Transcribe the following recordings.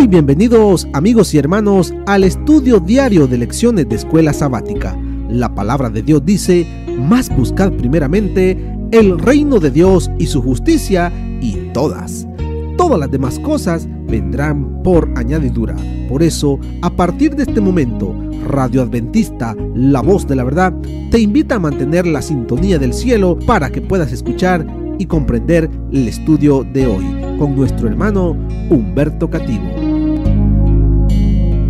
bienvenidos amigos y hermanos al estudio diario de lecciones de Escuela Sabática. La palabra de Dios dice: mas buscad primeramente el reino de Dios y su justicia, y todas las demás cosas vendrán por añadidura. Por eso, a partir de este momento, Radio Adventista, la voz de la verdad, te invita a mantener la sintonía del cielo para que puedas escuchar y comprender el estudio de hoy con nuestro hermano Humberto Cativo.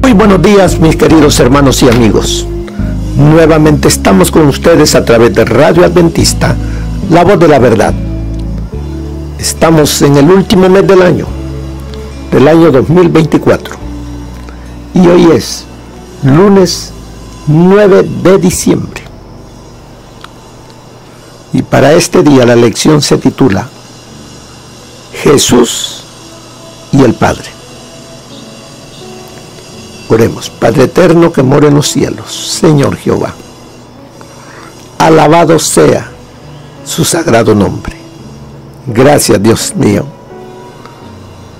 Muy buenos días, mis queridos hermanos y amigos. Nuevamente estamos con ustedes a través de Radio Adventista, la voz de la verdad. Estamos en el último mes del año 2024. Y hoy es lunes 9 de diciembre. Y para este día la lección se titula Jesús y el Padre. Oremos. Padre eterno que mora en los cielos, Señor Jehová, alabado sea su sagrado nombre. Gracias, Dios mío,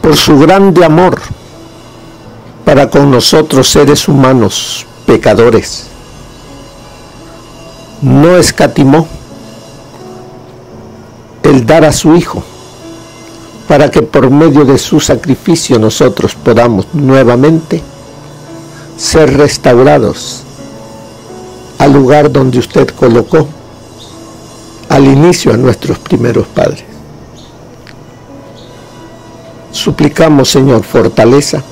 por su grande amor para con nosotros, seres humanos pecadores. No escatimó el dar a su Hijo para que por medio de su sacrificio nosotros podamos nuevamente ser restaurados al lugar donde usted colocó al inicio a nuestros primeros padres. Suplicamos, Señor, fortaleza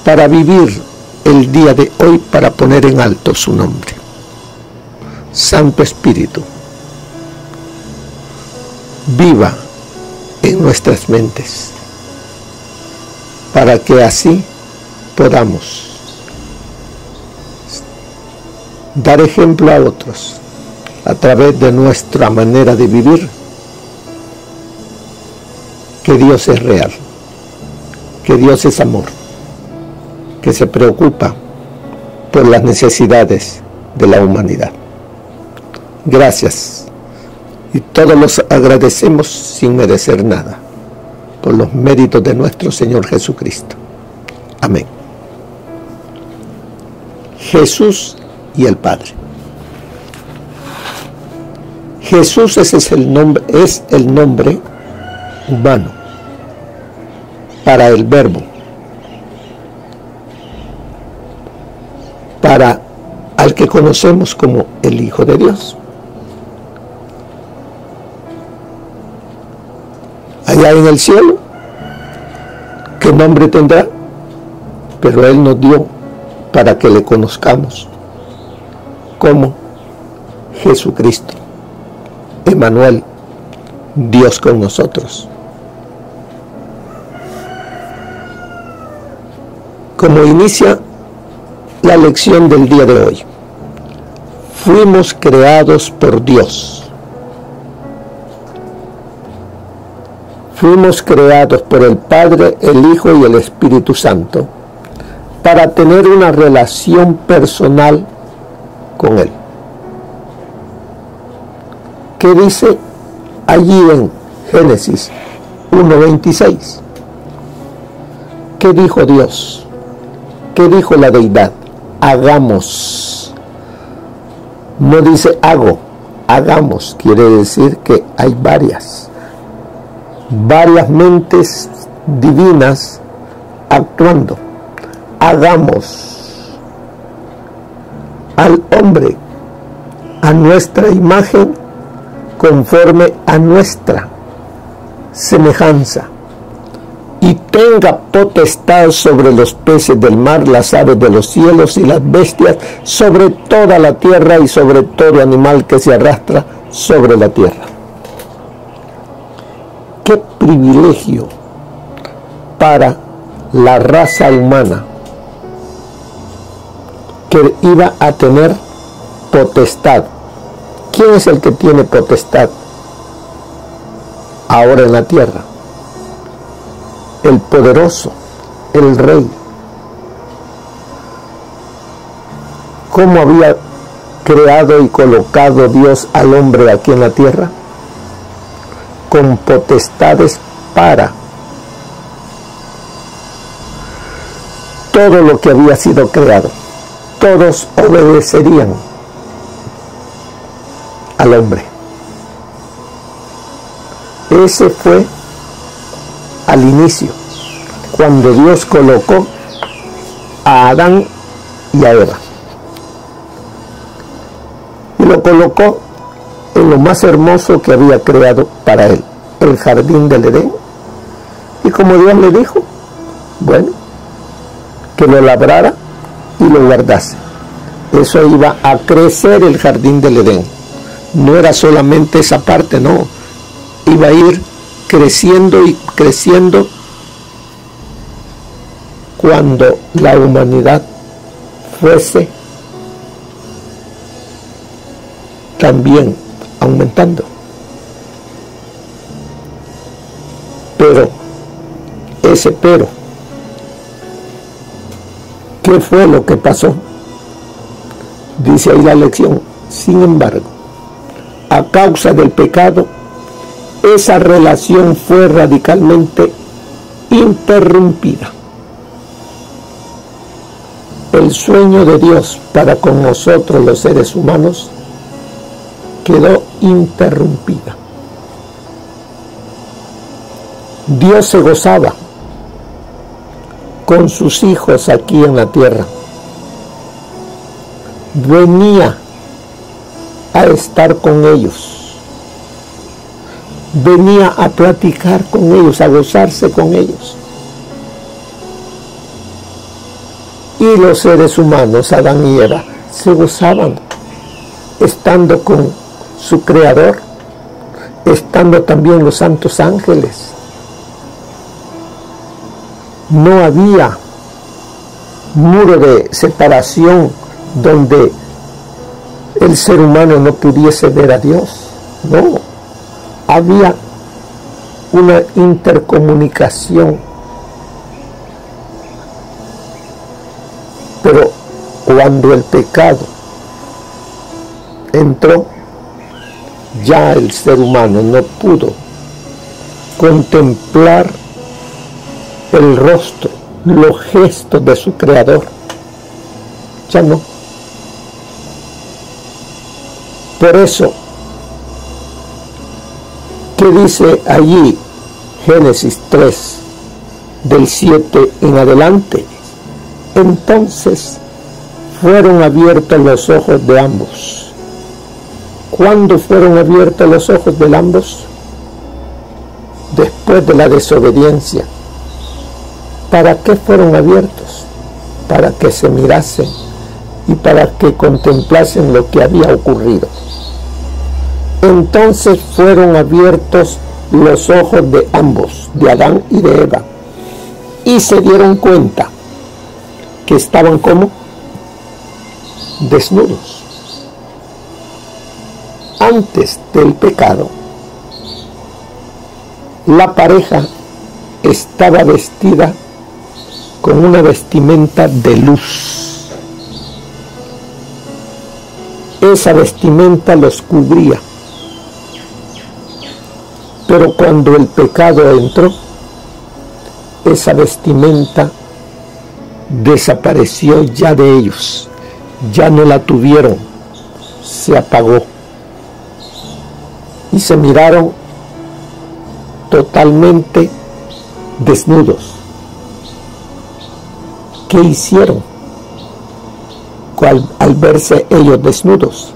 para vivir el día de hoy, para poner en alto su nombre. Santo Espíritu, viva en nuestras mentes, para que así podamos dar ejemplo a otros a través de nuestra manera de vivir, que Dios es real, que Dios es amor, que se preocupa por las necesidades de la humanidad. Gracias, y todos los agradecemos sin merecer nada, por los méritos de nuestro Señor Jesucristo. Amén. Jesús y el Padre. Jesús es el nombre humano para el Verbo, para al que conocemos como el Hijo de Dios. Allá en el cielo, ¿qué nombre tendrá? Pero Él nos dio para que le conozcamos como Jesucristo, Emmanuel, Dios con nosotros. Como inicia la lección del día de hoy, fuimos creados por Dios. Fuimos creados por el Padre, el Hijo y el Espíritu Santo para tener una relación personal con Él. ¿Qué dice allí en Génesis 1:26? ¿Qué dijo Dios? ¿Qué dijo la deidad? Hagamos. No dice hago, hagamos. Quiere decir que hay varias mentes divinas actuando. Hagamos al hombre a nuestra imagen, conforme a nuestra semejanza, y tenga potestad sobre los peces del mar, las aves de los cielos y las bestias, sobre toda la tierra y sobre todo animal que se arrastra sobre la tierra. Qué privilegio para la raza humana que iba a tener potestad. ¿Quién es el que tiene potestad ahora en la tierra? El poderoso, el rey. ¿Cómo había creado y colocado Dios al hombre aquí en la tierra? Con potestades para todo lo que había sido creado. Todos obedecerían al hombre. Ese fue al inicio, cuando Dios colocó a Adán y a Eva. Y lo colocó en lo más hermoso que había creado para él, el jardín del Edén. Y como Dios le dijo, bueno, que lo labrara y lo guardase. Eso iba a crecer el jardín del Edén. No era solamente esa parte, no. Iba a ir creciendo y creciendo cuando la humanidad fuese también aumentando. Pero, ese pero, ¿qué fue lo que pasó? Dice ahí la lección: sin embargo, a causa del pecado, esa relación fue radicalmente interrumpida. El sueño de Dios para con nosotros los seres humanos quedó interrumpida. Dios se gozaba con sus hijos aquí en la tierra. Venía a estar con ellos. Venía a platicar con ellos, a gozarse con ellos. Y los seres humanos, Adán y Eva, se gozaban estando con su Creador, estando también los santos ángeles. No había muro de separación donde el ser humano no pudiese ver a Dios. No, había una intercomunicación. Pero cuando el pecado entró, ya el ser humano no pudo contemplar el rostro, los gestos de su Creador. Ya no. Por eso, ¿qué dice allí Génesis 3, del 7 en adelante? Entonces fueron abiertos los ojos de ambos. ¿Cuándo fueron abiertos los ojos de ambos? Después de la desobediencia. ¿Para qué fueron abiertos? Para que se mirasen y para que contemplasen lo que había ocurrido. Entonces fueron abiertos los ojos de ambos, de Adán y de Eva, y se dieron cuenta que estaban como desnudos. Antes del pecado, la pareja estaba vestida con una vestimenta de luz. Esa vestimenta los cubría. Pero cuando el pecado entró, esa vestimenta desapareció ya de ellos. Ya no la tuvieron. Se apagó. Y se miraron totalmente desnudos. ¿Qué hicieron al verse ellos desnudos?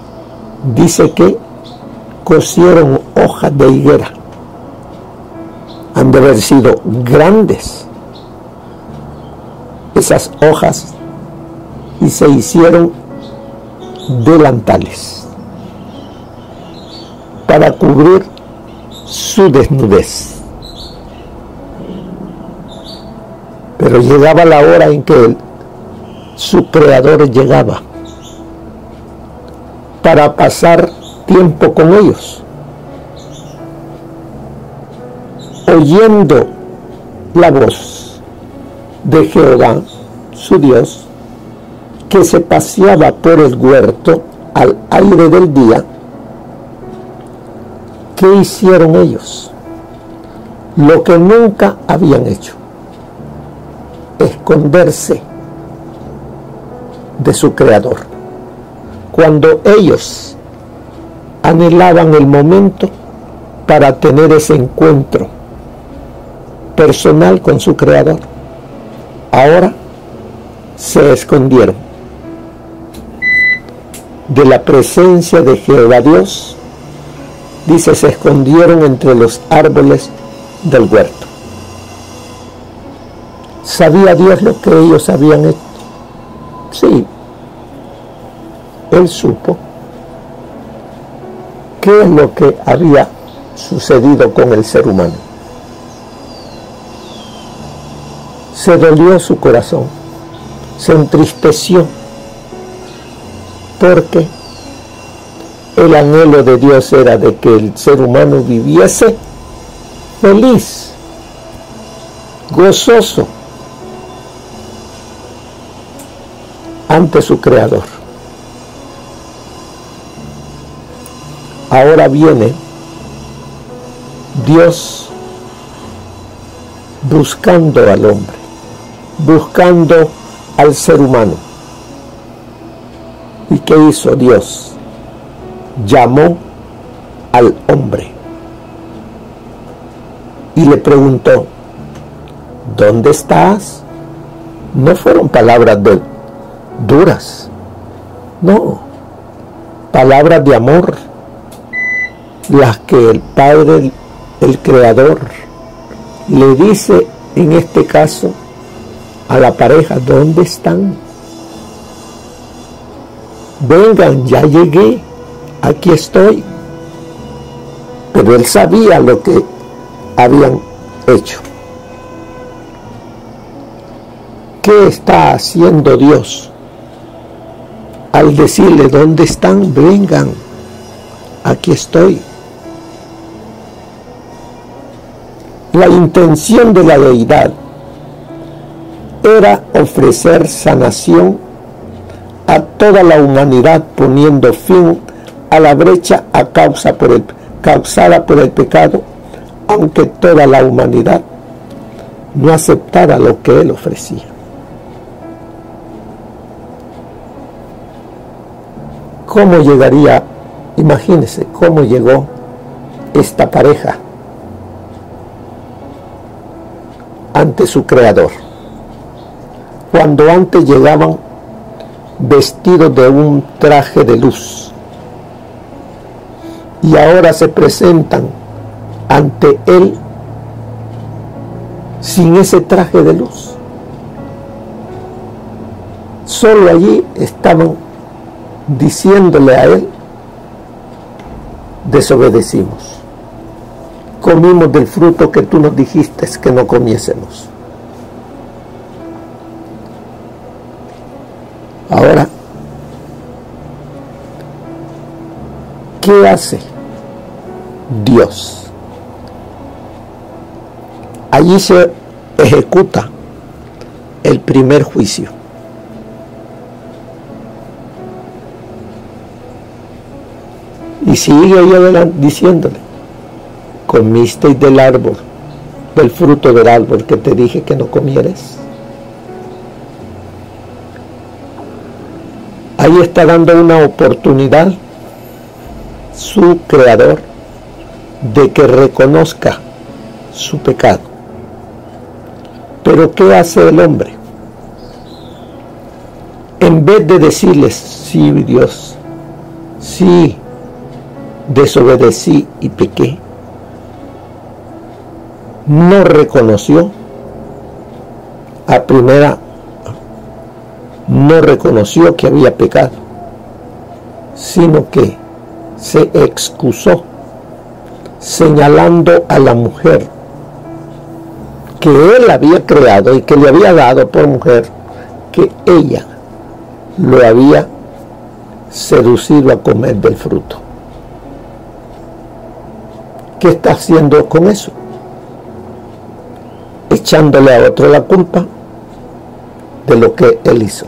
Dice que cosieron hojas de higuera. Han de haber sido grandes esas hojas y se hicieron delantales para cubrir su desnudez. Pero llegaba la hora en que su Creador llegaba para pasar tiempo con ellos, oyendo la voz de Jehová, su Dios, que se paseaba por el huerto al aire del día. ¿Qué hicieron ellos? Lo que nunca habían hecho: esconderse de su Creador. Cuando ellos anhelaban el momento para tener ese encuentro personal con su Creador, ahora se escondieron de la presencia de Jehová Dios. Dice, se escondieron entre los árboles del huerto. ¿Sabía Dios lo que ellos habían hecho? Sí, Él supo qué es lo que había sucedido con el ser humano. Se dolió su corazón, se entristeció, porque el anhelo de Dios era de que el ser humano viviese feliz, gozoso ante su Creador. Ahora viene Dios buscando al hombre, buscando al ser humano. ¿Y qué hizo Dios? Llamó al hombre y le preguntó, ¿dónde estás? No fueron palabras duras, no, palabras de amor, las que el Padre, el Creador, le dice en este caso a la pareja, ¿dónde están? Vengan, ya llegué, aquí estoy. Pero él sabía lo que habían hecho. ¿Qué está haciendo Dios al decirle, ¿dónde están? Vengan, aquí estoy. La intención de la deidad era ofrecer sanación a toda la humanidad, poniendo fin a la brecha causada por el pecado, aunque toda la humanidad no aceptara lo que Él ofrecía. ¿Cómo llegaría? Imagínense cómo llegó esta pareja ante su Creador. Cuando antes llegaban vestidos de un traje de luz y ahora se presentan ante Él sin ese traje de luz. Solo allí estaban diciéndole a Él, desobedecimos, comimos del fruto que tú nos dijiste que no comiésemos. Ahora, ¿qué hace Dios? Allí se ejecuta el primer juicio. Y sigue ahí adelante diciéndole, comisteis del árbol, del fruto del árbol que te dije que no comieres. Ahí está dando una oportunidad su Creador de que reconozca su pecado. Pero ¿qué hace el hombre? En vez de decirles, sí, Dios, sí, desobedecí y pequé, no reconoció no reconoció que había pecado, sino que se excusó, señalando a la mujer que él había creado y que le había dado por mujer, que ella lo había seducido a comer del fruto. ¿Qué está haciendo con eso? Echándole a otro la culpa de lo que él hizo.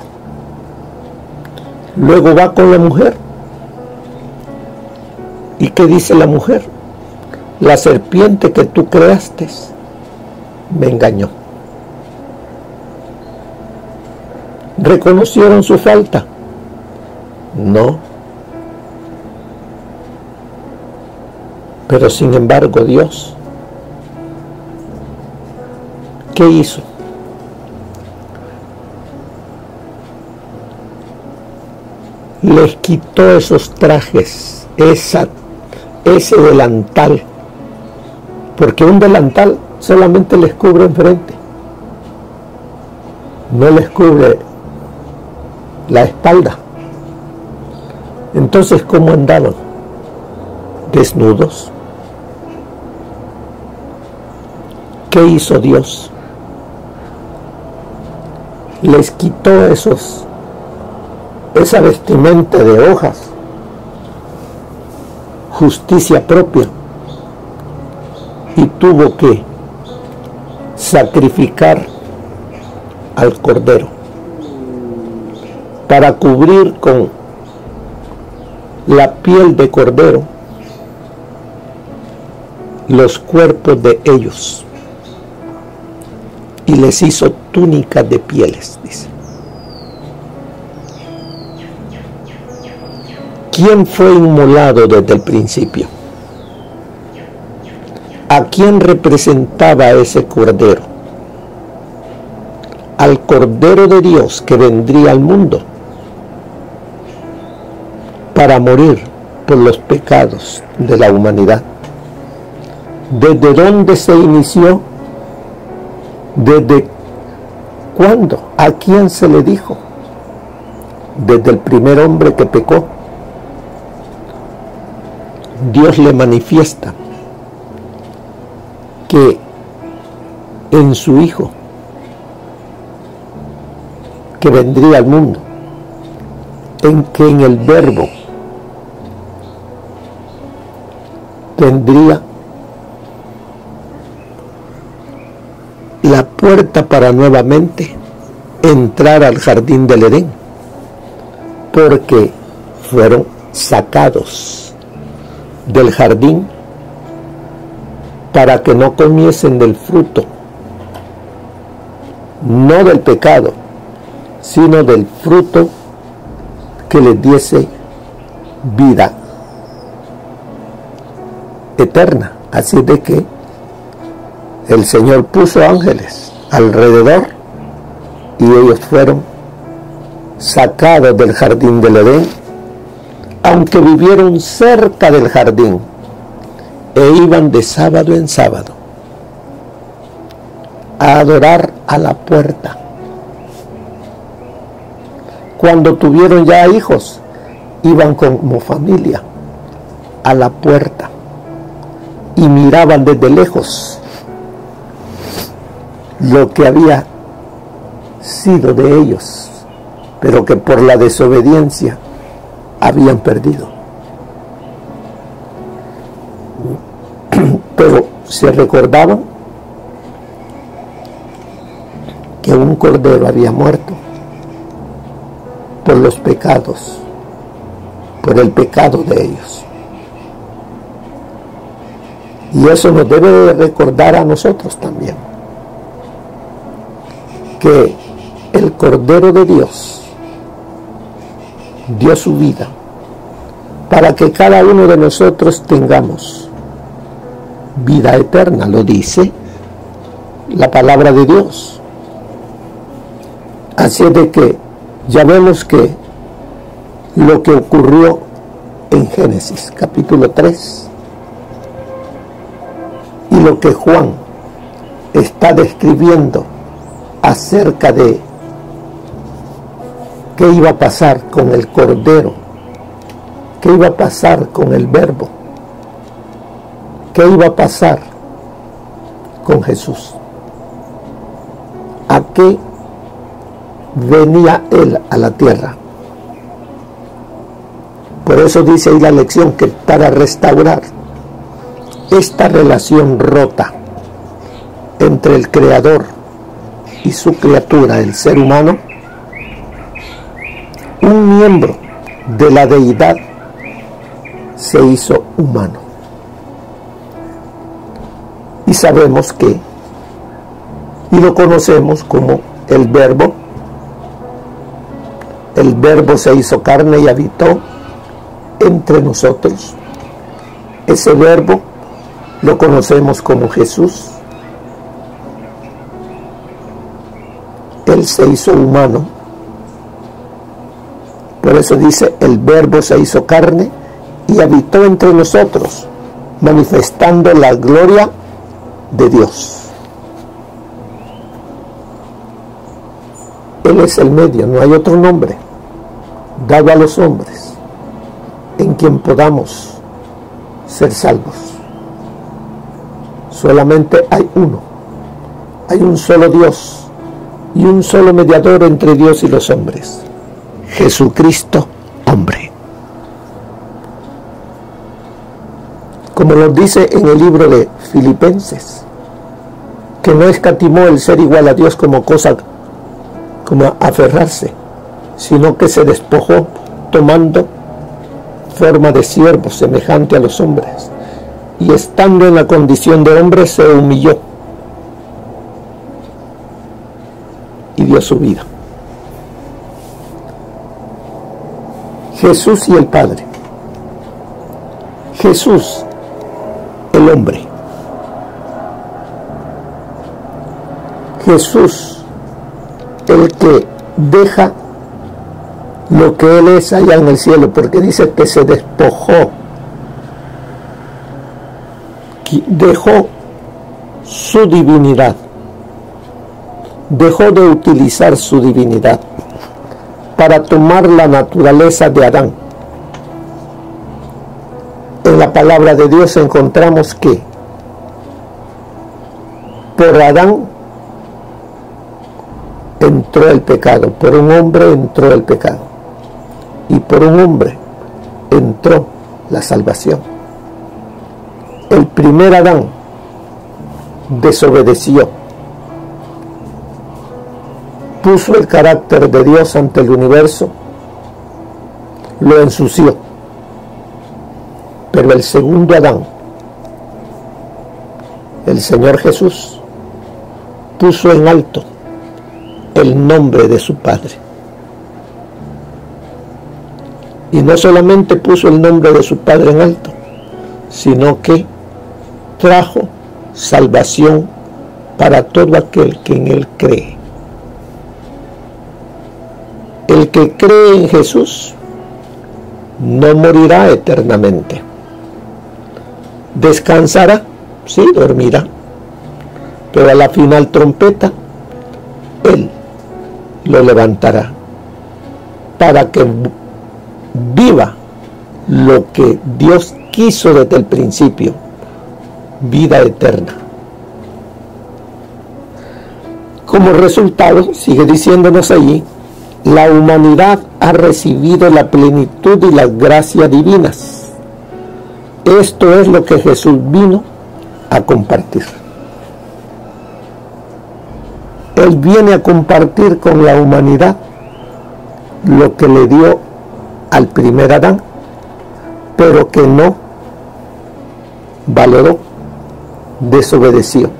Luego va con la mujer. ¿Y qué dice la mujer? La serpiente que tú creaste me engañó. ¿Reconocieron su falta? No. Pero sin embargo Dios, ¿qué hizo? Les quitó esos trajes, ese delantal, porque un delantal solamente les cubre enfrente, no les cubre la espalda. Entonces, ¿cómo andaban? Desnudos. ¿Qué hizo Dios? Les quitó esa vestimenta de hojas, justicia propia, y tuvo que sacrificar al cordero para cubrir con la piel de cordero los cuerpos de ellos, y les hizo túnicas de pieles, dice. ¿Quién fue inmolado desde el principio? ¿A quién representaba ese cordero? Al Cordero de Dios que vendría al mundo para morir por los pecados de la humanidad. ¿Desde dónde se inició? ¿Desde cuándo? ¿A quién se le dijo? Desde el primer hombre que pecó. Dios le manifiesta que en su Hijo que vendría al mundo, que en el Verbo tendría la puerta para nuevamente entrar al jardín del Edén, porque fueron sacados del jardín para que no comiesen del fruto, no del pecado, sino del fruto que les diese vida eterna. Así de que el Señor puso ángeles alrededor y ellos fueron sacados del jardín del Edén, aunque vivieron cerca del jardín e iban de sábado en sábado a adorar a la puerta. Cuando tuvieron ya hijos, iban como familia a la puerta y miraban desde lejos lo que había sido de ellos, pero que por la desobediencia habían perdido. Pero se recordaban que un cordero había muerto por los pecados, por el pecado de ellos. Y eso nos debe de recordar a nosotros también, que el Cordero de Dios dio su vida para que cada uno de nosotros tengamos vida eterna, lo dice la palabra de Dios. Así es de que ya vemos que lo que ocurrió en Génesis capítulo 3 y lo que Juan está describiendo acerca de qué iba a pasar con el Cordero, qué iba a pasar con el Verbo, qué iba a pasar con Jesús, a qué venía Él a la tierra. Por eso dice ahí la lección, que para restaurar esta relación rota entre el Creador y su criatura, el ser humano, un miembro de la deidad se hizo humano. Y sabemos que, y lo conocemos como el Verbo, el Verbo se hizo carne y habitó entre nosotros. Ese Verbo lo conocemos como Jesús. Él se hizo humano. Por eso dice, el Verbo se hizo carne y habitó entre nosotros, manifestando la gloria de Dios. Él es el medio, no hay otro nombre dado a los hombres en quien podamos ser salvos. Solamente hay uno, hay un solo Dios y un solo mediador entre Dios y los hombres, Jesucristo, hombre. Como nos dice en el libro de Filipenses, que no escatimó el ser igual a Dios como cosa, como aferrarse, sino que se despojó tomando forma de siervo semejante a los hombres, y estando en la condición de hombre se humilló y dio su vida. Jesús y el Padre. Jesús, el hombre. Jesús, el que deja lo que Él es allá en el cielo, porque dice que se despojó, dejó su divinidad, dejó de utilizar su divinidad para tomar la naturaleza de Adán. En la palabra de Dios encontramos que por Adán entró el pecado, por un hombre entró el pecado, y por un hombre entró la salvación. El primer Adán desobedeció, puso el carácter de Dios ante el universo, lo ensució. Pero el segundo Adán, el Señor Jesús, puso en alto el nombre de su Padre. Y no solamente puso el nombre de su Padre en alto, sino que trajo salvación para todo aquel que en Él cree. El que cree en Jesús no morirá eternamente. Descansará, sí, dormirá, pero a la final trompeta, Él lo levantará para que viva lo que Dios quiso desde el principio, vida eterna. Como resultado, sigue diciéndonos allí, la humanidad ha recibido la plenitud y las gracias divinas. Esto es lo que Jesús vino a compartir. Él viene a compartir con la humanidad lo que le dio al primer Adán, pero que no valoró, desobedeció.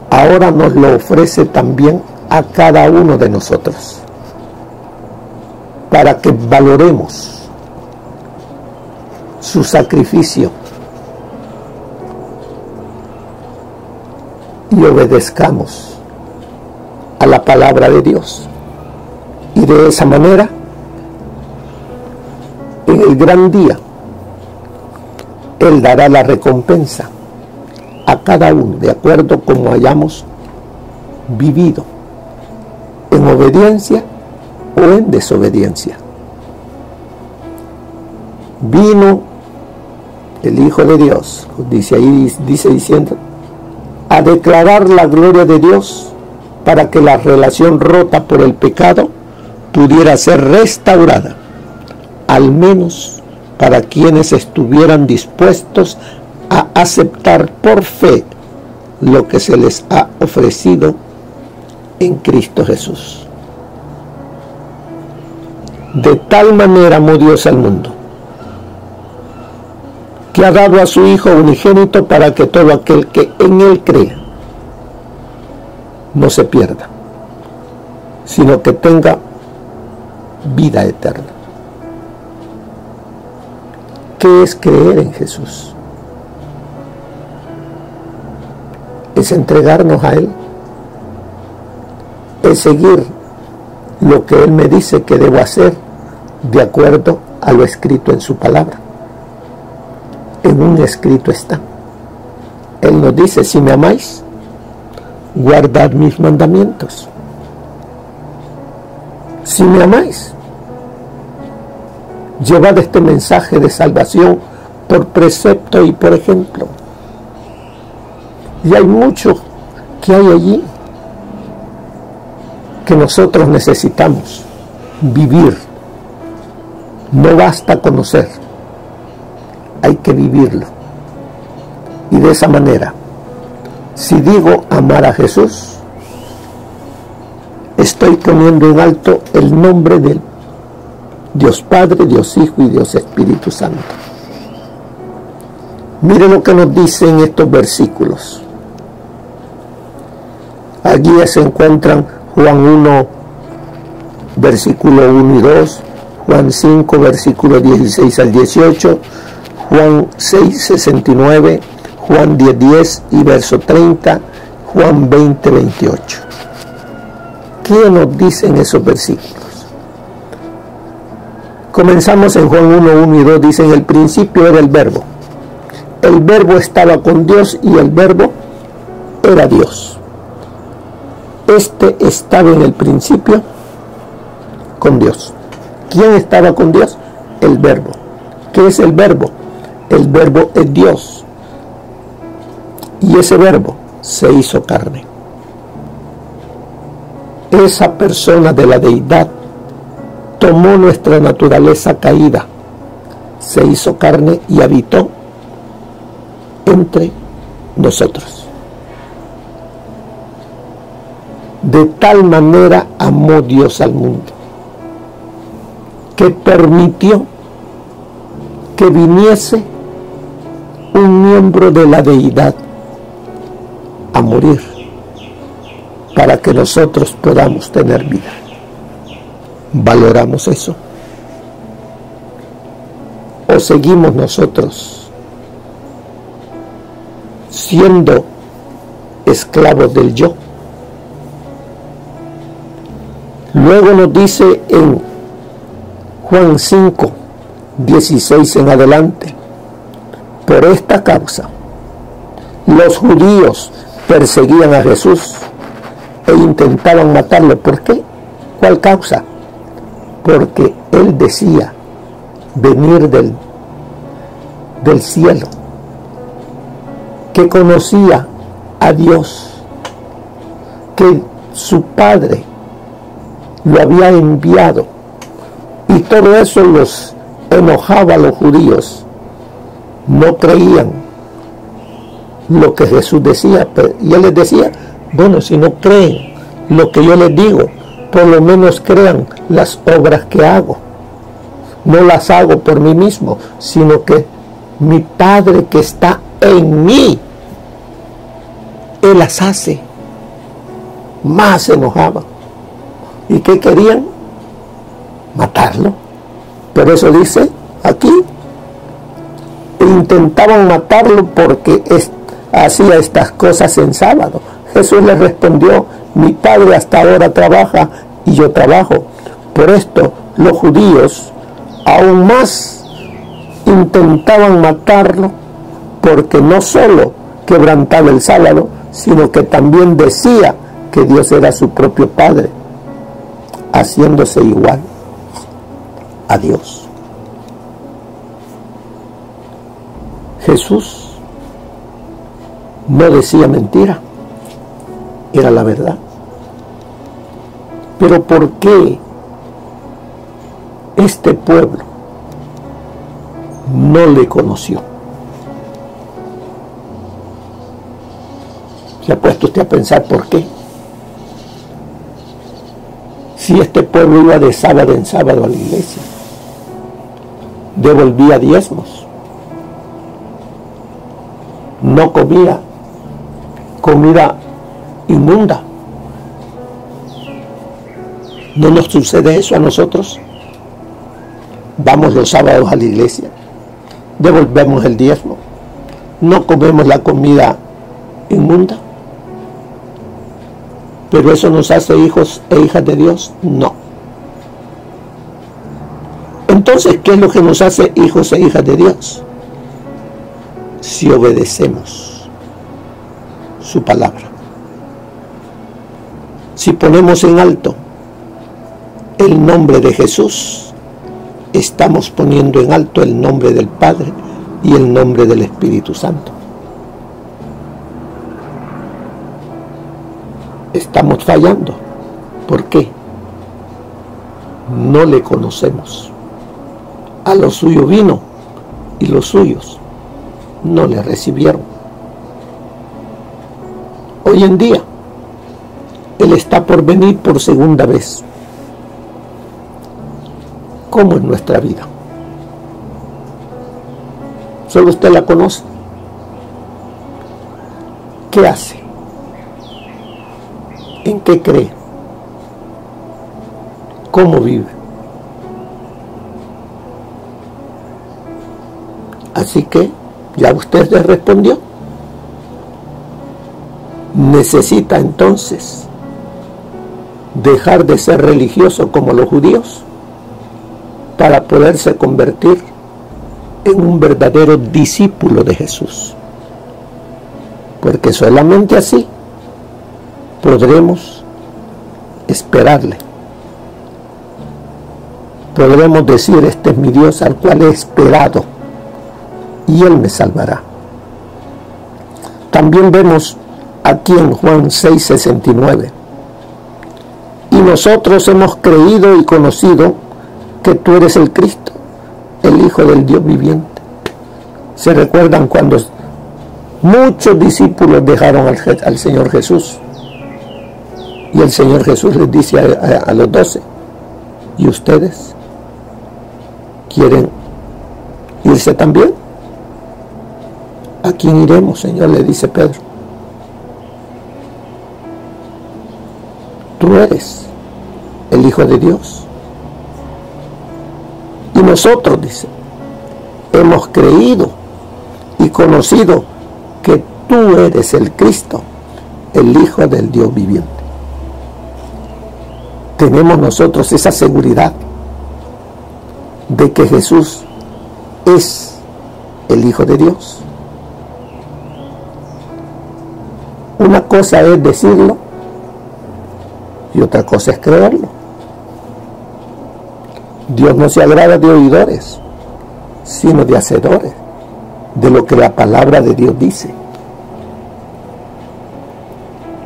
Ahora nos lo ofrece también a cada uno de nosotros, para que valoremos su sacrificio y obedezcamos a la palabra de Dios. Y de esa manera, en el gran día, Él dará la recompensa a cada uno, de acuerdo como hayamos vivido, en obediencia o en desobediencia. Vino el Hijo de Dios, dice ahí, dice diciendo, a declarar la gloria de Dios para que la relación rota por el pecado pudiera ser restaurada, al menos para quienes estuvieran dispuestos a aceptar por fe lo que se les ha ofrecido en Cristo Jesús. De tal manera amó Dios al mundo, que ha dado a su Hijo unigénito para que todo aquel que en Él crea no se pierda, sino que tenga vida eterna. ¿Qué es creer en Jesús? Es entregarnos a Él, es seguir lo que Él me dice que debo hacer de acuerdo a lo escrito en su palabra. En un escrito está. Él nos dice: si me amáis, guardad mis mandamientos. Si me amáis, llevad este mensaje de salvación por precepto y por ejemplo. Y hay mucho que hay allí que nosotros necesitamos vivir. No basta conocer, hay que vivirlo. Y de esa manera, si digo amar a Jesús, estoy poniendo en alto el nombre del Dios Padre, Dios Hijo y Dios Espíritu Santo. Mire lo que nos dicen estos versículos. Allí se encuentran Juan 1, versículo 1 y 2, Juan 5, versículo 16 al 18, Juan 6, 69, Juan 10, 10 y verso 30, Juan 20, 28. ¿Qué nos dicen esos versículos? Comenzamos en Juan 1, 1 y 2, dice: en el principio era el verbo estaba con Dios y el verbo era Dios. Este estaba en el principio con Dios. ¿Quién estaba con Dios? El verbo. ¿Qué es el verbo? El verbo es Dios. Y ese verbo se hizo carne. Esa persona de la deidad tomó nuestra naturaleza caída, se hizo carne y habitó entre nosotros. De tal manera amó Dios al mundo, que permitió que viniese un miembro de la deidad a morir para que nosotros podamos tener vida. ¿Valoramos eso? ¿O seguimos nosotros siendo esclavos del yo? Luego nos dice en Juan 5, 16 en adelante: por esta causa los judíos perseguían a Jesús e intentaban matarlo. ¿Por qué? ¿Cuál causa? Porque él decía venir del cielo, que conocía a Dios, que su Padre lo había enviado, y todo eso los enojaba a los judíos. No creían lo que Jesús decía, y él les decía: bueno, si no creen lo que yo les digo, por lo menos crean las obras que hago. No las hago por mí mismo, sino que mi Padre que está en mí, Él las hace. Más se enojaban. ¿Y qué querían? Matarlo. Por eso dice aquí, intentaban matarlo porque hacía estas cosas en sábado. Jesús les respondió: mi Padre hasta ahora trabaja y yo trabajo. Por esto los judíos aún más intentaban matarlo, porque no solo quebrantaba el sábado, sino que también decía que Dios era su propio Padre, haciéndose igual a Dios. Jesús no decía mentira, era la verdad. Pero ¿por qué este pueblo no le conoció? ¿Se ha puesto usted a pensar por qué? Si este pueblo iba de sábado en sábado a la iglesia, devolvía diezmos, no comía comida inmunda, ¿No nos sucede eso a nosotros? Vamos los sábados a la iglesia, devolvemos el diezmo, no comemos la comida inmunda, pero eso nos hace hijos e hijas de Dios. No. Entonces, ¿qué es lo que nos hace hijos e hijas de Dios? Si obedecemos su palabra, si ponemos en alto el nombre de Jesús, estamos poniendo en alto el nombre del Padre y el nombre del Espíritu Santo. Estamos fallando. ¿Por qué? No le conocemos. A lo suyo vino y los suyos no le recibieron. Hoy en día, Él está por venir por segunda vez. ¿Cómo es nuestra vida? Solo usted la conoce. ¿Qué hace? ¿En qué cree? ¿Cómo vive? Así que ya usted le respondió. Necesita entonces dejar de ser religioso como los judíos para poderse convertir en un verdadero discípulo de Jesús. Porque solamente así podremos esperarle. Podremos decir: este es mi Dios al cual he esperado y Él me salvará. También vemos aquí en Juan 6:69: y nosotros hemos creído y conocido que tú eres el Cristo, el Hijo del Dios viviente. ¿Se recuerdan cuando muchos discípulos dejaron al Señor Jesús? Y el Señor Jesús les dice a los 12: ¿y ustedes quieren irse también? ¿A quién iremos, Señor?, le dice Pedro. Tú eres el Hijo de Dios. Y nosotros, dice, hemos creído y conocido que tú eres el Cristo, el Hijo del Dios viviente. Tenemos nosotros esa seguridad de que Jesús es el Hijo de Dios. Una cosa es decirlo y otra cosa es creerlo. Dios no se agrada de oidores, sino de hacedores de lo que la palabra de Dios dice.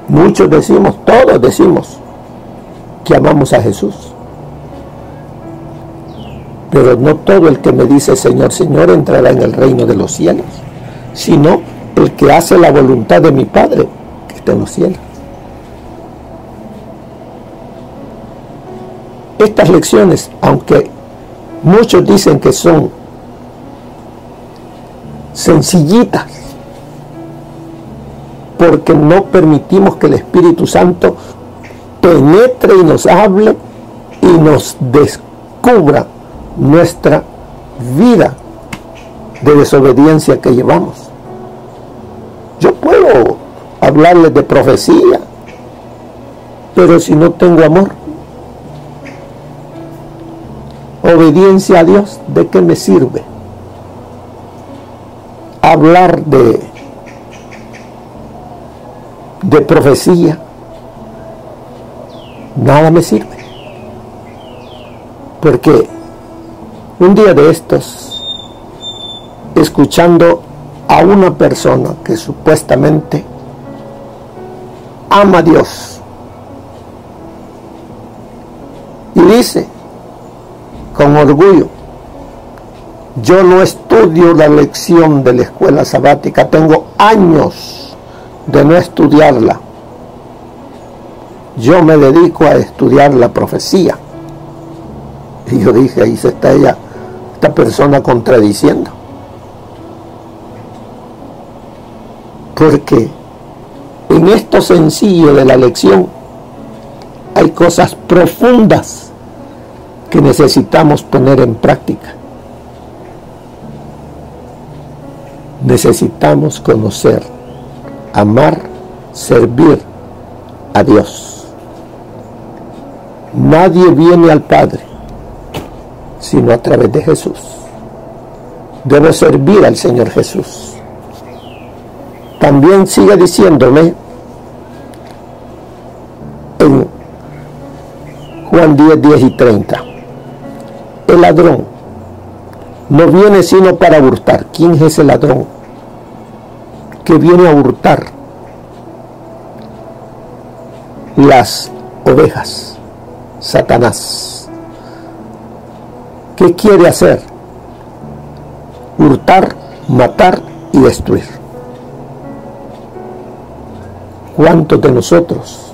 Muchos decimos, todos decimos que amamos a Jesús, pero no todo el que me dice Señor, Señor entrará en el reino de los cielos, sino el que hace la voluntad de mi Padre que está en los cielos. Estas lecciones, aunque muchos dicen que son sencillitas, porque no permitimos que el Espíritu Santo penetre y nos hable y nos descubra nuestra vida de desobediencia que llevamos. Yo puedo hablarles de profecía, pero si no tengo amor, obediencia a Dios, ¿de qué me sirve hablar de profecía? Nada me sirve, porque un día de estos, escuchando a una persona que supuestamente ama a Dios y dice con orgullo: yo no estudio la lección de la escuela sabática, tengo años de no estudiarla, yo me dedico a estudiar la profecía. Y yo dije, ahí se está esta persona contradiciendo, porque en esto sencillo de la lección hay cosas profundas que necesitamos poner en práctica. Necesitamos conocer, amar, servir a Dios. Nadie viene al Padre sino a través de Jesús. Debo servir al Señor Jesús. También sigue diciéndome en Juan 10, 10 y 30. El ladrón no viene sino para hurtar. ¿Quién es ese ladrón que viene a hurtar las ovejas? Satanás. ¿Qué quiere hacer? Hurtar, matar y destruir. ¿Cuántos de nosotros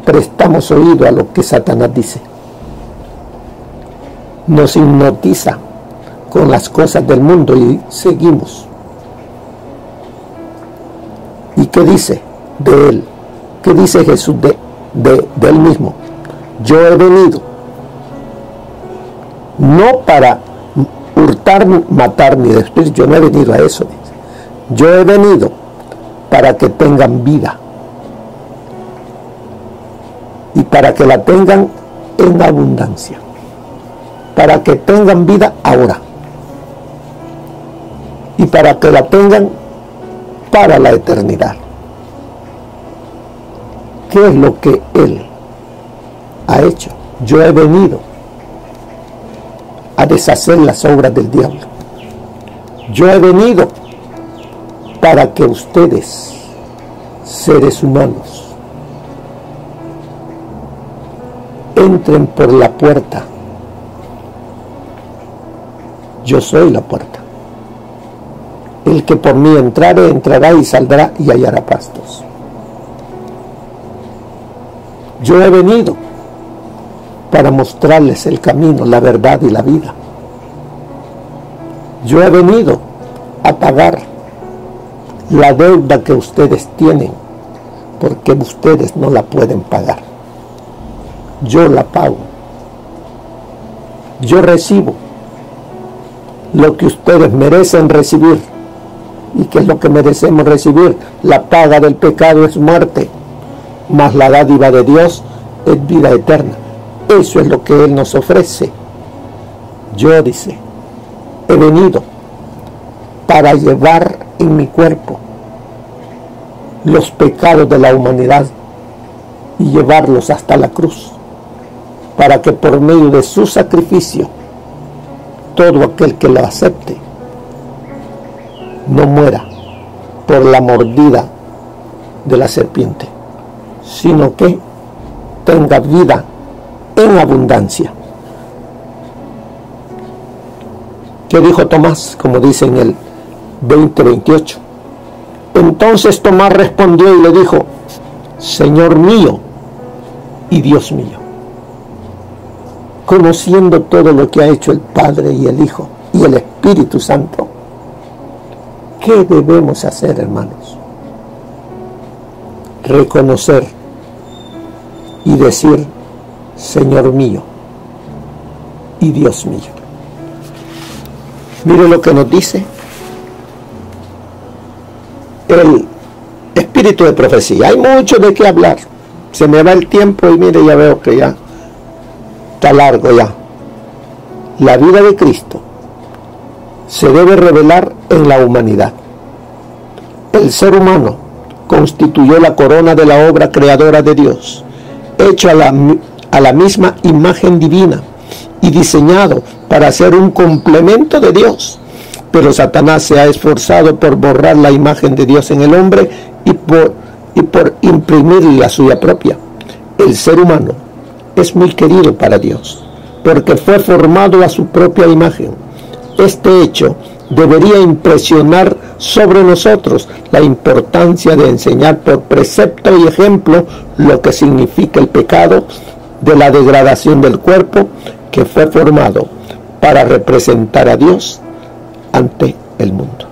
prestamos oído a lo que Satanás dice? Nos hipnotiza con las cosas del mundo y seguimos. ¿Y qué dice de él? ¿Qué dice Jesús de él mismo? Yo he venido no para hurtar, matar ni destruir. Yo no he venido a eso. Yo he venido para que tengan vida y para que la tengan en abundancia, para que tengan vida ahora y para que la tengan para la eternidad. ¿Qué es lo que Él ha hecho? Yo he venido a deshacer las obras del diablo. Yo he venido para que ustedes, seres humanos, entren por la puerta. Yo soy la puerta. El que por mí entrare, entrará y saldrá y hallará pastos. Yo he venido para mostrarles el camino, la verdad y la vida. Yo he venido a pagar la deuda que ustedes tienen, porque ustedes no la pueden pagar. Yo la pago. Yo recibo lo que ustedes merecen recibir. ¿Y qué es lo que merecemos recibir? La paga del pecado es muerte, mas la dádiva de Dios es vida eterna. Eso es lo que Él nos ofrece. Yo, dice, he venido para llevar en mi cuerpo los pecados de la humanidad y llevarlos hasta la cruz, para que por medio de su sacrificio todo aquel que lo acepte no muera por la mordida de la serpiente, sino que tenga vida en abundancia. ¿Qué dijo Tomás? Como dice en el 20:28. Entonces Tomás respondió y le dijo: Señor mío y Dios mío. Conociendo todo lo que ha hecho el Padre y el Hijo y el Espíritu Santo, ¿qué debemos hacer, hermanos? Reconocer y decir: Señor mío y Dios mío. Mire lo que nos dice el espíritu de profecía. Hay mucho de qué hablar. Se me va el tiempo y mire, ya veo que ya está largo ya. La vida de Cristo se debe revelar en la humanidad. El ser humano constituyó la corona de la obra creadora de Dios, hecho a la misma imagen divina y diseñado para ser un complemento de Dios. Pero Satanás se ha esforzado por borrar la imagen de Dios en el hombre y por imprimirle la suya propia. El ser humano es muy querido para Dios, porque fue formado a su propia imagen. Este hecho debería impresionar sobre nosotros la importancia de enseñar por precepto y ejemplo lo que significa el pecado de la degradación del cuerpo que fue formado para representar a Dios ante el mundo.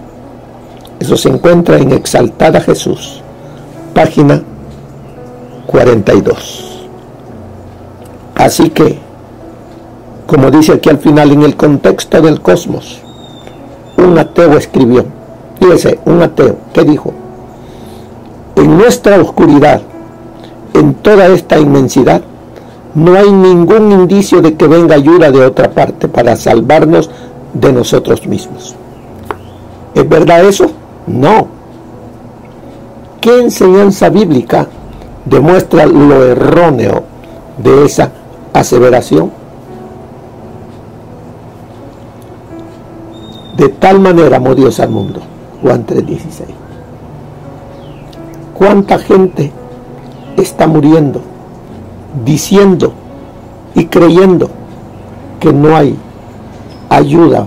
Eso se encuentra en Exaltada Jesús, página 42. Así que, como dice aquí al final, en el contexto del cosmos, un ateo escribió, fíjese, un ateo, ¿qué dijo? En nuestra oscuridad, en toda esta inmensidad, no hay ningún indicio de que venga ayuda de otra parte para salvarnos de nosotros mismos. ¿Es verdad eso? No. ¿Qué enseñanza bíblica demuestra lo erróneo de esa aseveración? De tal manera amó Dios al mundo. Juan 3:16. ¿Cuánta gente está muriendo, diciendo y creyendo que no hay ayuda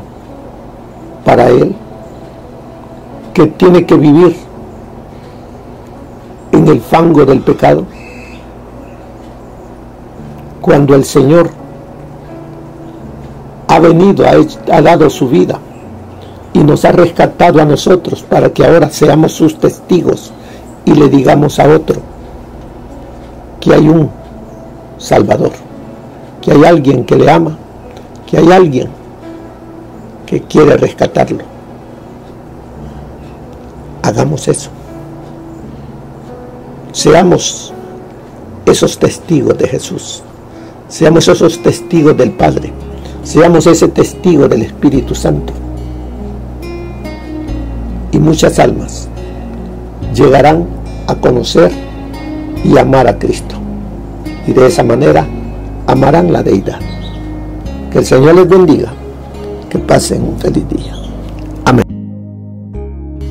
para él, que tiene que vivir en el fango del pecado, cuando el Señor ha venido, ha dado su vida y nos ha rescatado a nosotros para que ahora seamos sus testigos y le digamos a otro que hay un Salvador, que hay alguien que le ama, que hay alguien que quiere rescatarlo? Hagamos eso. Seamos esos testigos de Jesús. Seamos esos testigos del Padre. Seamos ese testigo del Espíritu Santo. Y muchas almas llegarán a conocer y amar a Cristo. Y de esa manera amarán la deidad. Que el Señor les bendiga. Que pasen un feliz día. Amén.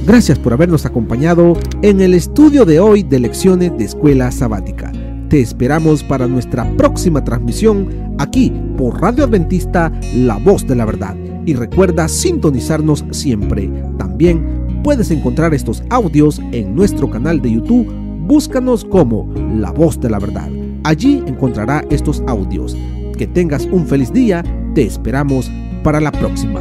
Gracias por habernos acompañado en el estudio de hoy de lecciones de Escuela Sabática. Te esperamos para nuestra próxima transmisión aquí por Radio Adventista, La Voz de la Verdad. Y recuerda sintonizarnos siempre. También puedes encontrar estos audios en nuestro canal de YouTube. Búscanos como La Voz de la Verdad. Allí encontrará estos audios. Que tengas un feliz día. Te esperamos para la próxima.